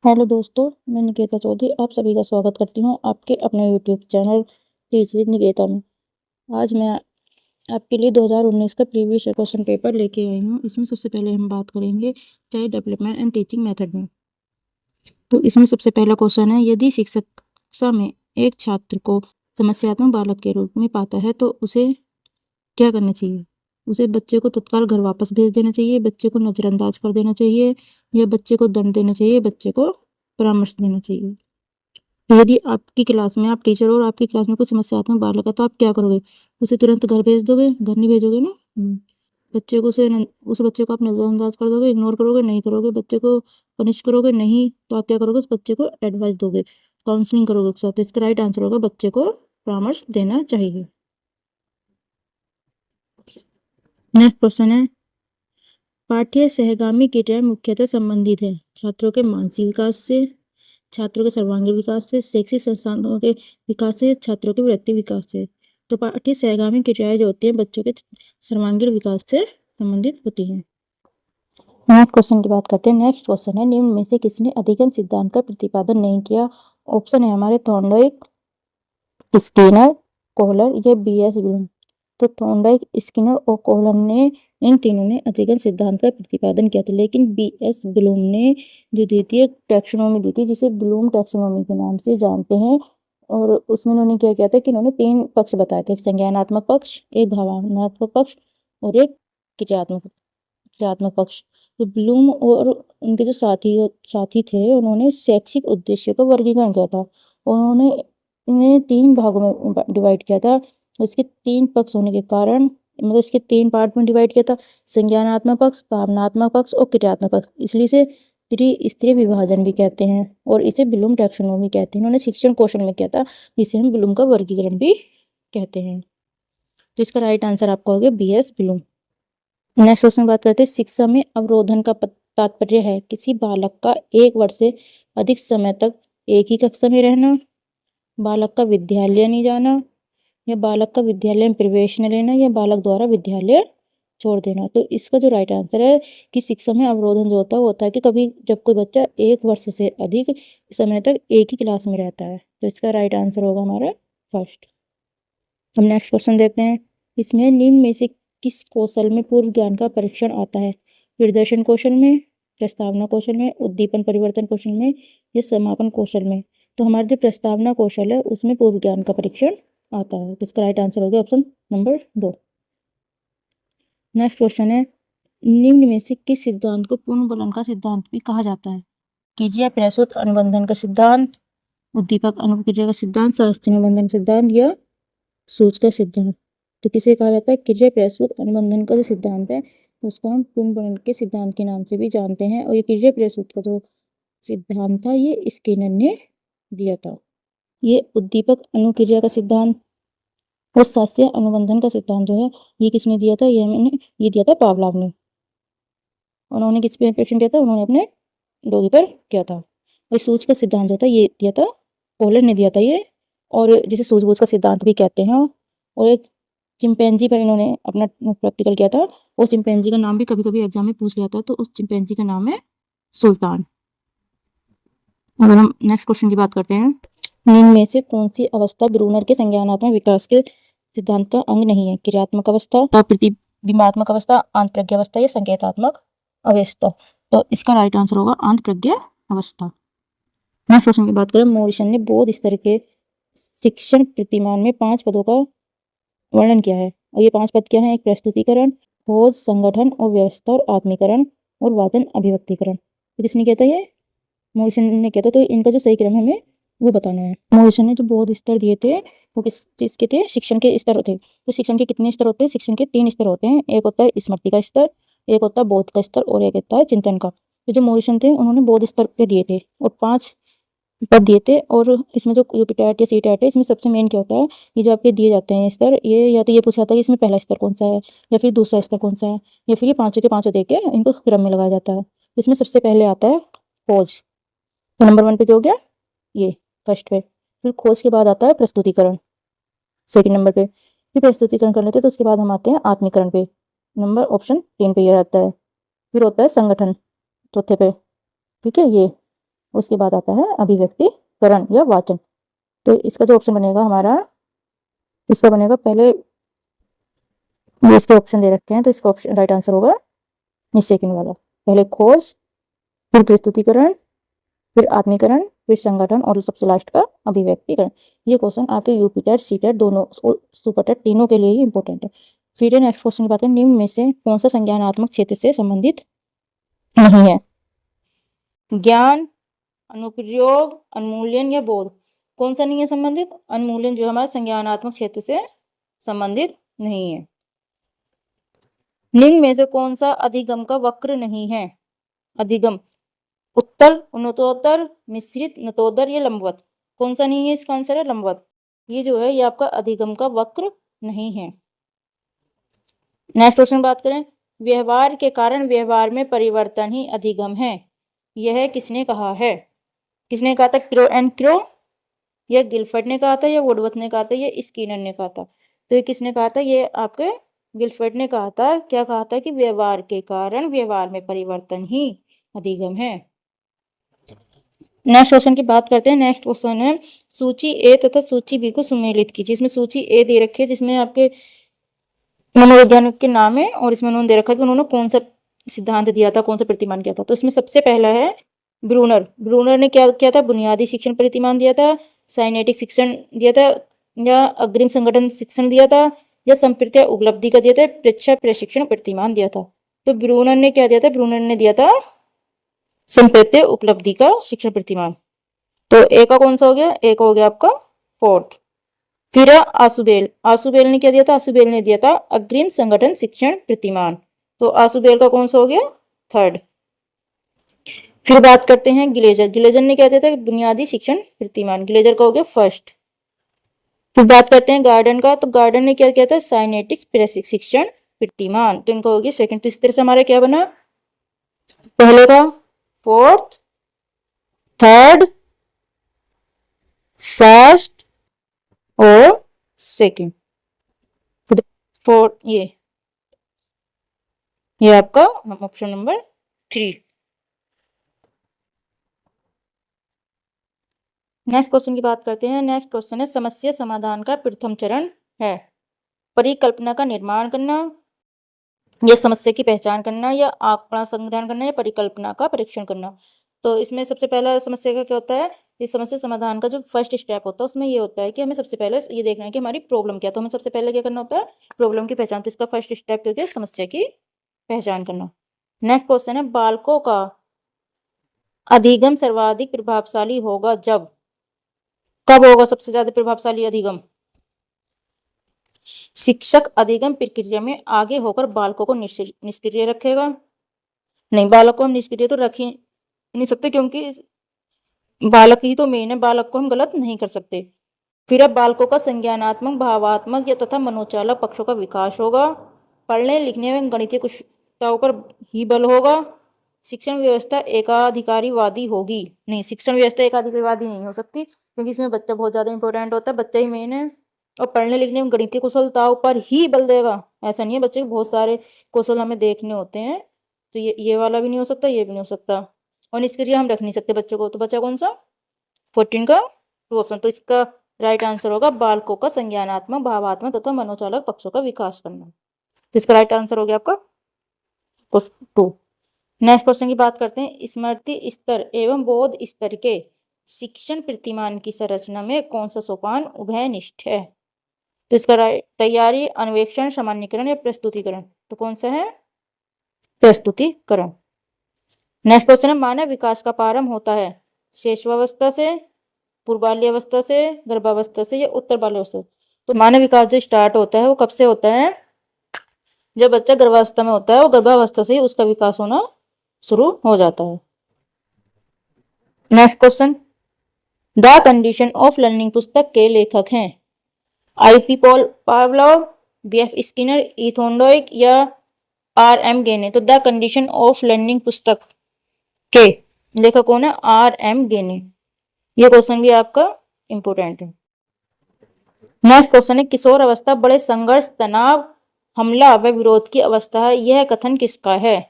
Hello दोस्तों, मैं निकेता चौधरी आप सभी का स्वागत करती हूँ आपके अपने YouTube channel teach with Niketa में। आज मैं आपके लिए 2019 का प्रीवियस क्वेश्चन पेपर लेके आई हूँ। इसमें सबसे पहले हम बात करेंगे child development and teaching method में। तो इसमें सबसे पहला क्वेश्चन है, यदि शिक्षक कक्षा में एक छात्र को समस्यात्मक बालक के रूप में पाता है तो उसे क्या करना चाहिए? उसे बच्चे को तत्काल घर वापस भेज देना चाहिए, बच्चे को नजरअंदाज कर देना चाहिए, या बच्चे को दंड देना चाहिए, बच्चे को परामर्श देना चाहिए। यदि आपकी क्लास में आप टीचर हो और आपकी क्लास में कुछ समस्यात्मक बालक है तो आप क्या करोगे? उसे तुरंत घर भेज दोगे? घर नहीं भेजोगे ना। बच्चे को उस बच्चे को आप नजरअंदाज कर दोगे, इग्नोर करोगे? नहीं करोगे। बच्चे को पनिश करोगे? नहीं। तो आप क्या करोगे? उस बच्चे को एडवाइस दोगे, काउंसलिंग करोगे उसके साथ। तो इसका राइट आंसर होगा बच्चे को परामर्श देना चाहिए। नेक्स्ट क्वेश्चन है, पाठ्य सहगामी क्रियाएं मुख्यतः संबंधित है छात्रों के मानसिक विकास से, छात्रों के सर्वांगीण विकास से, शैक्षिक संस्थानों के विकास से, छात्रों के व्यक्ति विकास से। तो पाठ्य सहगामी क्रियाएं जो होती हैं बच्चों के सर्वांगीण विकास से संबंधित होती हैं। नेक्स्ट क्वेश्चन की बात करते हैं। नेक्स्ट क्वेश्चन है, निम्न में से किसने अधिगम सिद्धांत का प्रतिपादन नहीं किया? ऑप्शन है हमारे थॉर्नडाइक, स्किनर, कोहलर या बी.एस. ब्लूम। तो थॉर्नडाइक, स्किनर और कोहलर ने इन तीनों ने अधिगम सिद्धांत का प्रतिपादन किया था, लेकिन बी.एस. ब्लूम ने जो द्वितीय टैक्सोनॉमी दी थी, जिसे ब्लूम टैक्सोनॉमी के नाम से जानते हैं, और उसमें उन्होंने क्या किया था कि इन्होंने 3 पक्ष बताए थे, एक संज्ञानात्मक पक्ष, एक भावनात्मक पक्ष और एक क्रियात्मक क्रियात्मक पक्ष। तो ब्लूम और उनके जो साथी साथी थे उन्होंने शैक्षिक उद्देश्यों का वर्गीकरण किया था। उन्होंने इन्हें 3 भागों में डिवाइड किया था। इसके 3 पक्ष होने के कारण, मतलब इसके 3 पार्ट में डिवाइड किया था, संज्ञानात्मक पक्ष, भावनात्मक पक्ष और क्रियात्मक पक्ष। इसलिए इसे त्रिस्तरीय विभाजन भी कहते हैं और इसे ब्लूम टैक्सोनॉमी कहते हैं। इन्होंने शिक्षण कौशल में किया था, जिसे हम ब्लूम का वर्गीकरण भी कहते हैं। तो इसका राइट आंसर आपका हो गया बी.एस. ब्लूम। नेक्स्ट क्वेश्चन बात करते हैं, शिक्षा में अवरोधन का तात्पर्य है किसी बालक का 1 वर्ष से अधिक समय तक एक ही कक्षा में रहना, बालक का विद्यालय नहीं जाना, या बालक का विद्यालय में प्रवेश न लेना, या बालक द्वारा विद्यालय छोड़ देना। तो इसका जो राइट आंसर है कि शिक्षा में अवरोधन जो होता है वो होता है कि कभी जब कोई बच्चा 1 वर्ष से अधिक समय तक एक ही क्लास में रहता है। तो इसका राइट आंसर होगा हमारा फर्स्ट। हम नेक्स्ट क्वेश्चन देखते हैं। इसमें निम्न में से किस कौशल में पूर्व ज्ञान का परीक्षण आता है? प्रदर्शन कौशल में, प्रस्तावना कौशल में, उद्दीपन परिवर्तन कौशल में या समापन कौशल में? तो हमारा जो प्रस्तावना कौशल है उसमें पूर्व ज्ञान का परीक्षण आता है। तो इसका राइट आंसर हो गया ऑप्शन नंबर 2। नेक्स्ट क्वेश्चन है, निम्न में से किस सिद्धांत को पुनर्बलन का सिद्धांत भी कहा जाता है? क्रिया प्रसूत अनुबंधन का सिद्धांत, उद्दीपक अनुक्रिया का सिद्धांत, शास्त्रीय अनुबंधन सिद्धांत या सूच का सिद्धांत? तो किसे कहा जाता है? क्रिया प्रसूत अनुबंधन का जो सिद्धांत है उसको हम पुनर्बलन के सिद्धांत के नाम से भी जानते हैं। और ये क्रिया प्रसूत का जो सिद्धांत था ये स्किनर ने दिया था। ये उद्दीपक अनुक्रिया का सिद्धांत और शास्त्रीय अनुबंधन का सिद्धांत जो है ये किसने दिया था? ये दिया था पावलोव ने। उन्होंने किस पे परीक्षण किया था? उन्होंने अपने डॉगी पर किया था। और सूच का सिद्धांत जो था ये दिया था, कोहलर ने दिया था ये, और जिसे सूझबूझ का सिद्धांत भी कहते हैं। और एक चिंपैंजी पर इन्होंने अपना प्रैक्टिकल किया था, और चिंपैंजी का नाम भी कभी कभी एग्जाम में पूछ लिया था, तो उस चिंपैंजी का नाम है सुल्तान। अगर हम नेक्स्ट क्वेश्चन की बात करते हैं, निम्न में से कौन सी अवस्था ब्रूनर के संज्ञानात्मक विकास के सिद्धांत का अंग नहीं है? क्रियात्मक अवस्था, प्रतिबिंबात्मक अवस्था, आंतप्रज्ञा अवस्था या संकेतात्मक अवस्था? तो इसका राइट आंसर होगा आंतप्रज्ञा अवस्था। नेक्स्ट क्वेश्चन की बात करें, मॉरिसन ने बौद्ध स्तर के शिक्षण प्रतिमान में 5 पदों का वर्णन किया है, और ये 5 पद क्या है? एक प्रस्तुतिकरण, खोज, संगठन और व्यवस्था और आत्मीकरण और वाचन अभिव्यक्तिकरण। तो किसने किया था? ये मॉरिसन ने किया था। तो इनका जो सही क्रम है हमें वो बताना है। मॉरिसन ने जो बौद्ध स्तर दिए थे वो किस चीज के थे? शिक्षण के स्तर थे। तो शिक्षण के कितने स्तर होते हैं? शिक्षण के 3 स्तर होते हैं। एक होता है स्मृति का स्तर, एक होता है बोध का स्तर और एक होता है चिंतन का। तो जो मॉरिसन थे उन्होंने बौद्ध स्तर पे दिए थे और 5 पद दिए थे। और इसमें जो यूपीटेट या सीटेट है इसमें सबसे मेन क्या होता है, ये जो आपके दिए जाते हैं स्तर, ये या तो ये पूछा जाता है कि इसमें पहला स्तर कौन सा है, या फिर दूसरा स्तर कौन सा है, या फिर ये पांचों के पांचों देके इनको क्रम में लगाया जाता है। इसमें सबसे पहले आता है खोज। तो नंबर 1 पे क्या हो गया? ये फर्स्ट पे। फिर खोज के बाद आता है प्रस्तुतिकरण सेकंड नंबर पे। फिर प्रस्तुतिकरण कर लेते हैं तो उसके बाद हम आते हैं आत्मीकरण पे, नंबर ऑप्शन 3 पे ये आता है। फिर होता है संगठन चौथे पे, ठीक है ये। उसके बाद आता है अभिव्यक्तिकरण या वाचन। तो इसका जो ऑप्शन बनेगा हमारा, इसका बनेगा पहले, इसके ऑप्शन दे रखे हैं तो इसका ऑप्शन राइट आंसर होगा निश्चयकीन वाला। पहले खोज, फिर प्रस्तुतिकरण, फिर आत्मीकरण, फिर संगठन और सबसे लास्ट का अभिव्यक्तिकरण। ये क्वेश्चन आपके यूपी टेट, सी टेट दोनों और सुपर टेट तीनों के लिए ही इंपॉर्टेंट है। फिर नेक्स्ट क्वेश्चन की बात है, निम्न में से कौन सा संज्ञानात्मक क्षेत्र से संबंधित नहीं है? ज्ञान, अनुप्रयोग, अनुमूल्यन या बोध, कौन सा नहीं है संबंधित? अनुमूल्यन जो हमारा संज्ञानात्मक क्षेत्र से संबंधित नहीं है। निम्न में से कौन सा अधिगम का वक्र नहीं है? अधिगम, उत्तल, नतोत्तर, मिश्रित, नतोदर या लंबवत, कौन सा नहीं है? इसका आंसर है लंबवत। ये जो है ये आपका अधिगम का वक्र नहीं है। नेक्स्ट क्वेश्चन बात करें, व्यवहार के कारण व्यवहार में परिवर्तन ही अधिगम है, यह किसने कहा है? किसने कहा था? क्रो एंड क्रो, या गिलफर्ड ने कहा था, या वुडवर्थ ने कहा था, या स्किनर ने कहा था? तो ये किसने कहा था? ये आपके गिलफर्ड ने कहा था। क्या कहा था? कि व्यवहार के कारण व्यवहार में परिवर्तन ही अधिगम है। नेक्स्ट क्वेश्चन की बात करते हैं। नेक्स्ट क्वेश्चन है, सूची ए तथा सूची बी को सुमेलित कीजिए। इसमें सूची ए दे रखी है जिसमें आपके मनोवैज्ञानिक के नाम है और इसमें उन्होंने दे रखा है कि उन्होंने कौन सा सिद्धांत दिया था, कौन सा प्रतिमान किया था। तो इसमें सबसे पहला है ब्रूनर। ब्रूनर ने क्या किया था? बुनियादी शिक्षण प्रतिमान दिया था, साइनेटिक शिक्षण दिया था, या अग्रिम संगठन शिक्षण दिया था, या संप्रत्य उपलब्धि का दिया था, परीक्षा प्रशिक्षण प्रतिमान दिया था। तो ब्रूनर ने क्या दिया था? ब्रूनर ने दिया था संप्रत्य उपलब्धि का शिक्षण प्रतिमान। तो ए का कौन सा हो गया? ए का हो गया आपका फोर्थ। फिर है आसुबेल। आसुबेल ने क्या दिया था? आसुबेल ने दिया था अग्रिम संगठन शिक्षण प्रतिमान। तो आसुबेल का कौन सा हो गया? थर्ड। फिर बात करते हैं गिलेजर। गिलेजर ने क्या दिया था? बुनियादी शिक्षण प्रतिमान। गिलेजर का हो गया फर्स्ट। फिर बात करते हैं गार्डन का। तो गार्डन ने क्या किया था? साइनेटिक्स प्रशिक्षण प्रतिमान। तो इनका हो गया सेकंड। तो इस तरह से हमारा क्या बना? पहले का फोर्थ, थर्ड, फर्स्ट और सेकंड। फोर्थ ये आपका ऑप्शन नंबर 3। नेक्स्ट क्वेश्चन की बात करते हैं। नेक्स्ट क्वेश्चन है, समस्या समाधान का प्रथम चरण है परिकल्पना का निर्माण करना, या समस्या की पहचान करना, या आंकड़ा संग्रहण करना, या परिकल्पना का परीक्षण करना। तो इसमें सबसे पहला समस्या का क्या होता है? इस समस्या समाधान का जो फर्स्ट स्टेप होता है उसमें ये होता है कि हमें सबसे पहले ये देखना है कि हमारी प्रॉब्लम क्या है। तो हमें सबसे पहले क्या करना होता है? प्रॉब्लम की पहचान। तो इसका फर्स्ट स्टेप क्या है? समस्या की पहचान करना। नेक्स्ट क्वेश्चन है, बालकों का अधिगम सर्वाधिक प्रभावशाली होगा जब, कब होगा सबसे ज्यादा प्रभावशाली अधिगम? शिक्षक अधिगम प्रक्रिया में आगे होकर बालकों को निष्क्रिय रखेगा। नहीं, बालक को हम निष्क्रिय तो रख ही नहीं सकते क्योंकि बालक ही तो मेन है, बालक को हम गलत नहीं कर सकते। फिर अब बालकों का संज्ञानात्मक, भावात्मक या तथा मनोचालक पक्षों का विकास होगा। पढ़ने लिखने में गणितीय कुशलताओं पर ही बल होगा। शिक्षण व्यवस्था एकाधिकारीवादी होगी। नहीं, शिक्षण व्यवस्था एकाधिकारीवादी नहीं हो सकती क्योंकि इसमें बच्चा बहुत ज्यादा इंपॉर्टेंट होता है, बच्चा ही मेन है। और पढ़ने लिखने में गणितीय कुशलताओं पर ही बल देगा ऐसा नहीं है, बच्चे के बहुत सारे कौशल हमें देखने होते हैं। तो ये वाला भी नहीं हो सकता, ये भी नहीं हो सकता। और निष्क्रिय हम रख नहीं सकते बच्चों को। तो बच्चा कौन सा? 14 का 2 ऑप्शन। तो इसका राइट आंसर होगा बालकों का संज्ञानात्मक, भावात्मक तथा मनोचालक पक्षों का विकास करना। तो इसका राइट आंसर हो गया आपका 2। नेक्स्ट क्वेश्चन की बात करते हैं, स्मृति स्तर एवं बोध स्तर के शिक्षण प्रतिमान की संरचना में कौन सा सोपान उभयनिष्ठ है? तो इसका राइट तैयारी, अन्वेषण, सामान्यीकरण या प्रस्तुतिकरण। तो कौन सा है? प्रस्तुतिकरण। नेक्स्ट क्वेश्चन है, मानव विकास का प्रारंभ होता है शैशवावस्था से, पूर्वाल्यावस्था से, गर्भावस्था से, या उत्तर बाल्यावस्था से। तो मानव विकास जो स्टार्ट होता है वो कब से होता है? जब बच्चा गर्भावस्था में होता है, वो गर्भावस्था से ही उसका विकास होना शुरू हो जाता है। Next question, the condition of learning पुस्तक के लेखक हैं I.P. Paul Pavlov, B.F. Skinner, E. Thorndike या R.M. गेने। तो द कंडीशन ऑफ लर्निंग पुस्तक के लेखक कौन है? R.M. गेने। ये क्वेश्चन भी आपका इंपोर्टेंट है। नेक्स्ट क्वेश्चन है, किशोर अवस्था बड़े संघर्ष, तनाव, हमला व विरोध की अवस्था है, यह कथन किसका है?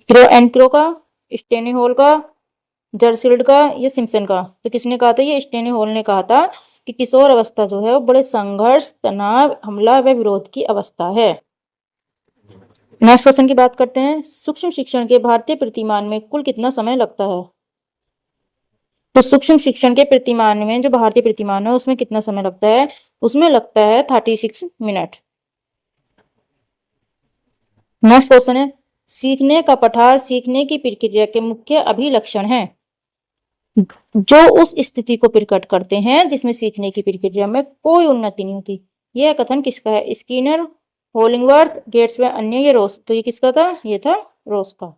क्रो एंड क्रो का, स्टेनी हॉल का, जरसील्ड का या सिम्पसन का? तो किसने कहा था? ये स्टेनी हॉल ने कहा था कि किशोर अवस्था जो है वो बड़े संघर्ष, तनाव, हमला व विरोध की अवस्था है। नेक्स्ट क्वेश्चन की बात करते हैं। सूक्ष्म शिक्षण के भारतीय प्रतिमान में कुल कितना समय लगता है? तो सूक्ष्म शिक्षण के प्रतिमान में, जो भारतीय प्रतिमान है, उसमें कितना समय लगता है? उसमें लगता है 36 मिनट। नेक्स्ट क्वेश्चन है, सीखने का पठार सीखने की प्रक्रिया के मुख्य अभिलक्षण है जो उस स्थिति को प्रकट करते हैं जिसमें सीखने की प्रक्रिया में कोई उन्नति नहीं होती। यह कथन किसका है? स्किनर, होलिंगवर्थ, गेट्स व अन्य, ये रोस। तो ये किसका था? ये था रोस का।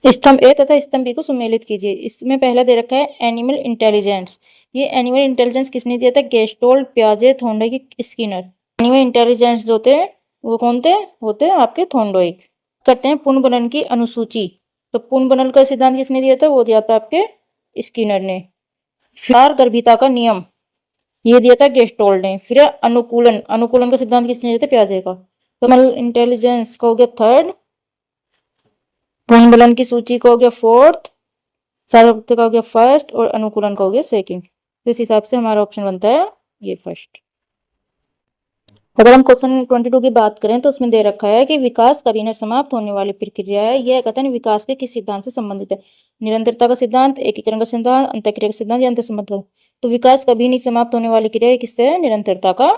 स्तंभ ए तथा स्तंभ बी को सम्मिलित कीजिए। इसमें पहला दे रखा है एनिमल इंटेलिजेंस। ये एनिमल इंटेलिजेंस किसने दिया था? गेस्टोल्ड, पियाजे, थॉर्नडाइक, स्किनर। एनिमल इंटेलिजेंस जो थे वो कौन थे? होते आपके थॉर्नडाइक। करते हैं पुनर्बनन की अनुसूची। तो पुनर्बनन का सिद्धांत किसने दिया था? वो दिया था आपके स्किनर ने। फिर गर्भिता का नियम, ये दिया था गेस्टोल्ड ने। फिर अनुकूलन, अनुकूलन का सिद्धांत किसने दिया था? पियाजे का। तो एनिमल इंटेलिजेंस का हो गया थर्ड, पुनर्बनन की सूची का हो गया फोर्थ, सार्वभौमिक का हो गया फर्स्ट और अनुकूलन का हो गया सेकंड। तो इस हिसाब से हमारा ऑप्शन बनता है ये फर्स्ट। अगर हम क्वेश्चन 22 की बात करें तो उसमें दे रखा है कि विकास कभी न समाप्त होने वाली प्रक्रिया है। यह कथन विकास के किस सिद्धांत से संबंधित है? निरंतरता का सिद्धांत, एकीकरण का सिद्धांत, अंतःक्रिया का सिद्धांत या अंतर संबंध का? तो विकास कभी नहीं समाप्त होने वाली क्रिया किससे है? निरंतरता का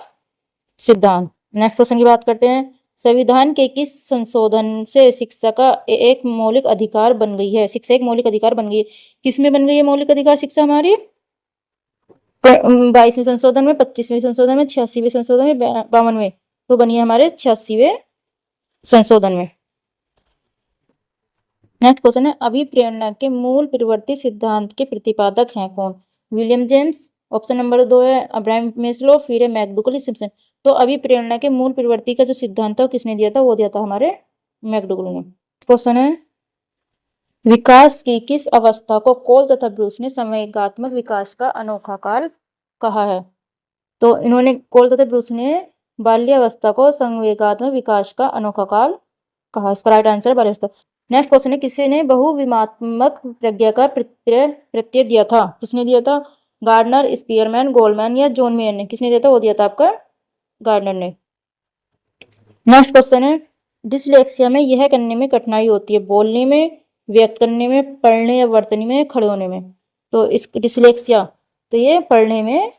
सिद्धांत। नेक्स्ट क्वेश्चन की बात करते हैं। संविधान के किस संशोधन से शिक्षा का एक मौलिक अधिकार बन गई है? शिक्षा एक मौलिक अधिकार बन गई है। किसमें बन गई है मौलिक अधिकार शिक्षा हमारी? 22वें संशोधन में, 25वें संशोधन में, 86वें संशोधन में, 52वें। तो बनी है हमारे 86वें संशोधन में। नेक्स्ट क्वेश्चन है, अभिप्रेरणा के मूल प्रवृत्ति सिद्धांत के प्रतिपादक हैं कौन? William James. ऑप्शन नंबर 2 है अब्राहम मेस्लो, फिर है मैकडूगल, सिम्पसन। तो अभिप्रेरणा के मूल प्रवृत्ति का जो सिद्धांत था वो किसने दिया था? वो दिया था हमारे मैकडूगल ने। क्वेश्चन है, विकास की किस अवस्था को कोल तथा ब्रूस ने संवेगात्मक विकास का अनोखा काल कहा है? तो इन्होंने, कोल तथा ब्रूस ने बाल्यावस्था को संवेगात्मक विकास का अनोखा काल कहा। इसका राइट आंसर बाल्यावस्था। नेक्स्ट क्वेश्चन है, किसी ने बहुविमात्मक प्रज्ञा का प्रत्यय दिया था? किसने दिया था? गार्डनर, स्पीयरमैन, गोल्डमैन या जॉन मेयर ने? किसने दिया था? वो दिया था आपका गार्डनर ने। नेक्स्ट क्वेश्चन है, डिसलेक्सिया में यह करने में कठिनाई होती है? बोलने में, व्यक्त करने में, पढ़ने या वर्तनी में, खड़े होने में? तो इस डिसलेक्सिया, तो ये पढ़ने में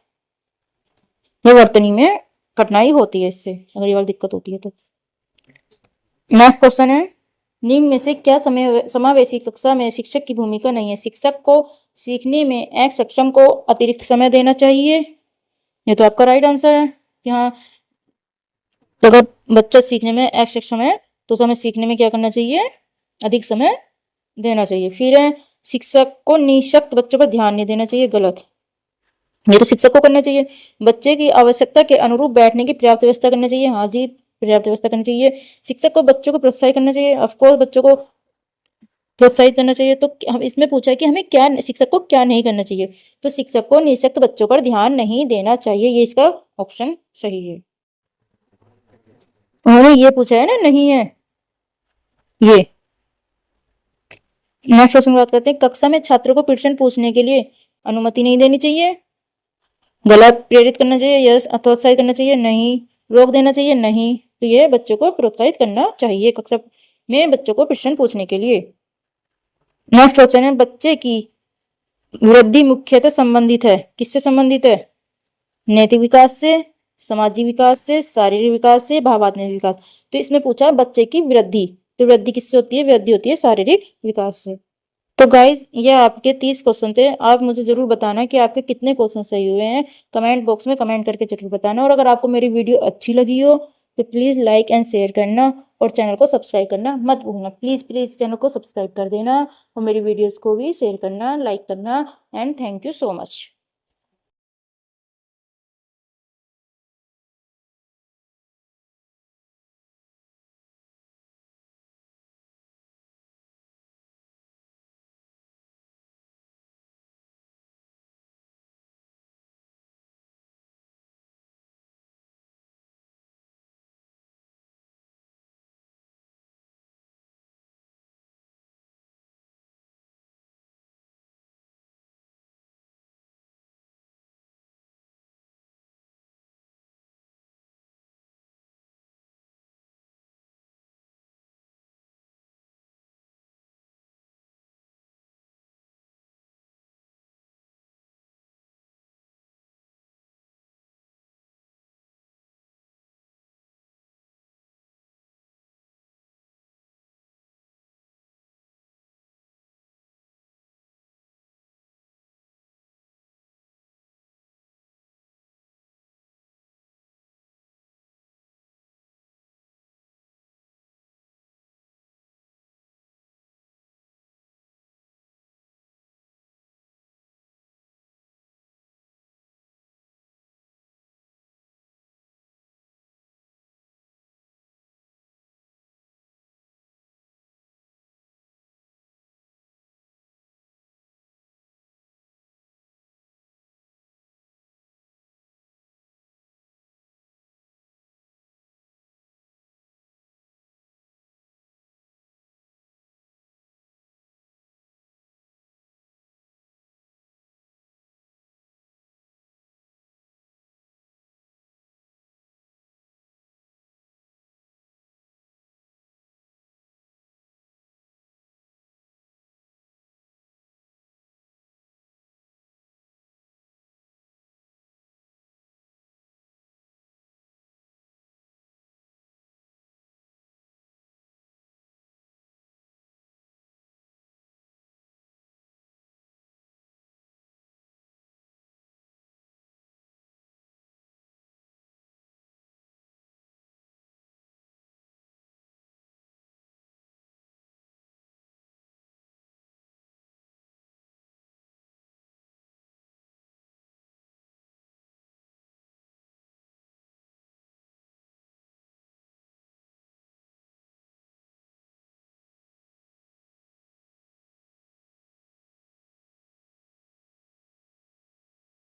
या वर्तनी में कठिनाई होती है इससे, अगर ये वाली दिक्कत होती है तो। नेक्स्ट क्वेश्चन है, निम्न में से क्या समावेशी कक्षा में शिक्षक की भूमिका नहीं है? शिक्षक को सीखने में अक्षम को अतिरिक्त समय देना चाहिए। ये तो आपका राइट आंसर है कि हाँ, तो अगर बच्चा सीखने में अक्षम है तो हमें सीखने में क्या करना चाहिए? अधिक समय देना चाहिए। फिर है, शिक्षक को निःशक्त बच्चों पर ध्यान नहीं देना चाहिए। गलत, ये तो शिक्षक को करना चाहिए। बच्चे की आवश्यकता के अनुरूप बैठने की पर्याप्त व्यवस्था करनी चाहिए। हाँ जी, पर्याप्त व्यवस्था करनी चाहिए। शिक्षक को बच्चों को प्रोत्साहित करना चाहिए। ऑफकोर्स बच्चों को प्रोत्साहित करना चाहिए। तो हम इसमें पूछा है कि हमें क्या, शिक्षक को क्या नहीं करना चाहिए? तो शिक्षक को निःशक्त बच्चों पर ध्यान नहीं देना चाहिए। ये इसका ऑप्शन सही है। उन्होंने ये पूछा है ना, नहीं है ये। नेक्स्ट क्वेश्चन की बात करते हैं, कक्षा में छात्रों को प्रश्न पूछने के लिए अनुमति नहीं देनी चाहिए। गलत, प्रेरित करना चाहिए। यस, प्रोत्साहित करना चाहिए। नहीं, रोक देना चाहिए। नहीं, तो ये बच्चों को प्रोत्साहित करना चाहिए कक्षा में बच्चों को प्रश्न पूछने के लिए। नेक्स्ट क्वेश्चन है, बच्चे की वृद्धि मुख्यतः संबंधित है, किससे संबंधित है? नैतिक विकास से, सामाजिक विकास से, शारीरिक विकास से, भावात्मक विकास। तो इसमें पूछा बच्चे की वृद्धि, तो वृद्धि किससे होती है? वृद्धि होती है शारीरिक विकास से। तो गाइज, ये आपके 30 क्वेश्चन थे। आप मुझे जरूर बताना कि आपके कितने क्वेश्चन सही हुए हैं। कमेंट बॉक्स में कमेंट करके जरूर बताना। और अगर आपको मेरी वीडियो अच्छी लगी हो तो प्लीज़ लाइक एंड शेयर करना और चैनल को सब्सक्राइब करना मत भूलना। प्लीज़ प्लीज़ चैनल को सब्सक्राइब कर देना और मेरी वीडियोज़ को भी शेयर करना, लाइक करना। And thank you so much.